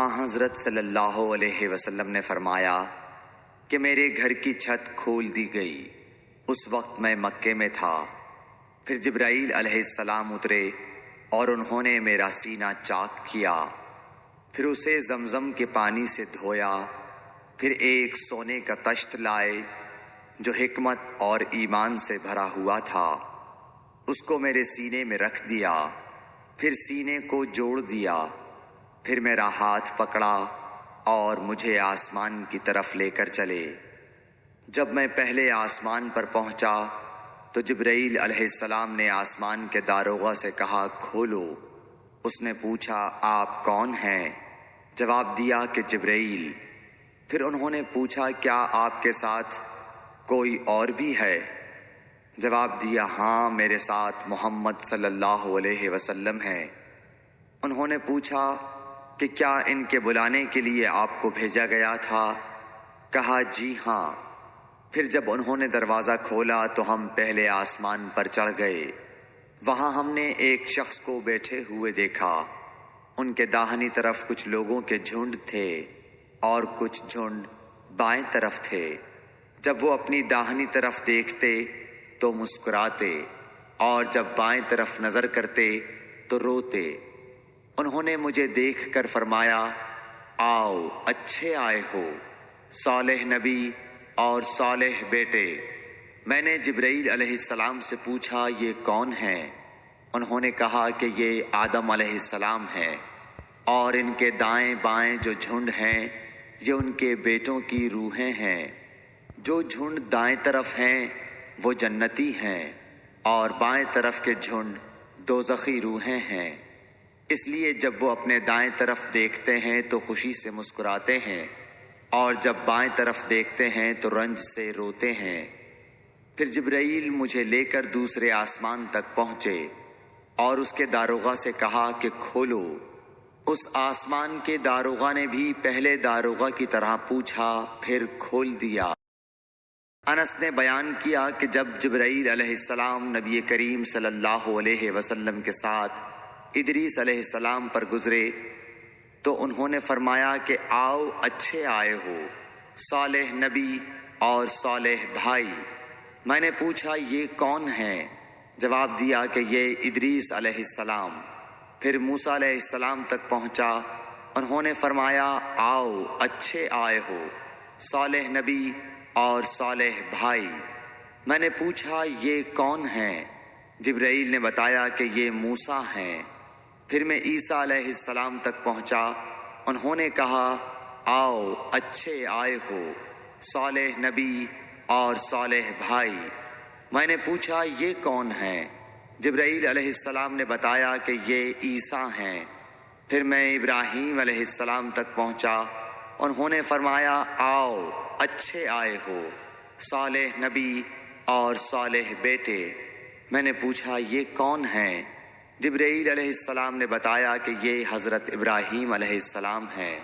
حضرت صلی اللہ علیہ وسلم نے فرمایا کہ میرے گھر کی چھت کھول دی گئی۔ اس وقت میں مکے میں تھا۔ پھر جبرائیل علیہ السلام اترے اور انہوں نے میرا سینہ چاک کیا، پھر اسے زمزم کے پانی سے دھویا، پھر ایک سونے کا طشت لائے جو حکمت اور ایمان سے بھرا ہوا تھا، اس کو میرے سینے میں رکھ دیا، پھر سینے کو جوڑ دیا، پھر میرا ہاتھ پکڑا اور مجھے آسمان کی طرف لے کر چلے۔ جب میں پہلے آسمان پر پہنچا تو جبرائیل علیہ السلام نے آسمان کے داروغہ سے کہا کھولو۔ اس نے پوچھا آپ کون ہیں؟ جواب دیا کہ جبرائیل۔ پھر انہوں نے پوچھا کیا آپ کے ساتھ کوئی اور بھی ہے؟ جواب دیا ہاں، میرے ساتھ محمد صلی اللہ علیہ وسلم ہیں۔ انہوں نے پوچھا کہ کیا ان کے بلانے کے لیے آپ کو بھیجا گیا تھا؟ کہا جی ہاں۔ پھر جب انہوں نے دروازہ کھولا تو ہم پہلے آسمان پر چڑھ گئے۔ وہاں ہم نے ایک شخص کو بیٹھے ہوئے دیکھا۔ ان کے داہنی طرف کچھ لوگوں کے جھنڈ تھے اور کچھ جھنڈ بائیں طرف تھے۔ جب وہ اپنی داہنی طرف دیکھتے تو مسکراتے اور جب بائیں طرف نظر کرتے تو روتے۔ انہوں نے مجھے دیکھ کر فرمایا آؤ اچھے آئے ہو، صالح نبی اور صالح بیٹے۔ میں نے جبرائیل علیہ السلام سے پوچھا یہ کون ہیں؟ انہوں نے کہا کہ یہ آدم علیہ السلام ہیں، اور ان کے دائیں بائیں جو جھنڈ ہیں یہ ان کے بیٹوں کی روحیں ہیں۔ جو جھنڈ دائیں طرف ہیں وہ جنتی ہیں، اور بائیں طرف کے جھنڈ دوزخی روحیں ہیں۔ اس لیے جب وہ اپنے دائیں طرف دیکھتے ہیں تو خوشی سے مسکراتے ہیں، اور جب بائیں طرف دیکھتے ہیں تو رنج سے روتے ہیں۔ پھر جبرائیل مجھے لے کر دوسرے آسمان تک پہنچے اور اس کے داروغہ سے کہا کہ کھولو۔ اس آسمان کے داروغہ نے بھی پہلے داروغہ کی طرح پوچھا، پھر کھول دیا۔ انس نے بیان کیا کہ جب جبرائیل علیہ السلام نبی کریم صلی اللہ علیہ وسلم کے ساتھ ادریس علیہ السلام پر گزرے تو انہوں نے فرمایا کہ آؤ اچھے آئے ہو، صالح نبی اور صالح بھائی۔ میں نے پوچھا یہ کون ہیں؟ جواب دیا کہ یہ ادریس علیہ السلام۔ پھر موسیٰ علیہ السلام تک پہنچا۔ انہوں نے فرمایا آؤ اچھے آئے ہو، صالح نبی اور صالح بھائی۔ میں نے پوچھا یہ کون ہیں؟ جبرائیل نے بتایا کہ یہ موسیٰ ہیں۔ پھر میں عیسیٰ علیہ السلام تک پہنچا۔ انہوں نے کہا آؤ اچھے آئے ہو، صالح نبی اور صالح بھائی۔ میں نے پوچھا یہ کون ہیں؟ جبرائیل علیہ السلام نے بتایا کہ یہ عیسیٰ ہیں۔ پھر میں ابراہیم علیہ السلام تک پہنچا۔ انہوں نے فرمایا آؤ اچھے آئے ہو، صالح نبی اور صالح بیٹے۔ میں نے پوچھا یہ کون ہیں؟ جبرائیل علیہ السلام نے بتایا کہ یہ حضرت ابراہیم علیہ السلام ہیں۔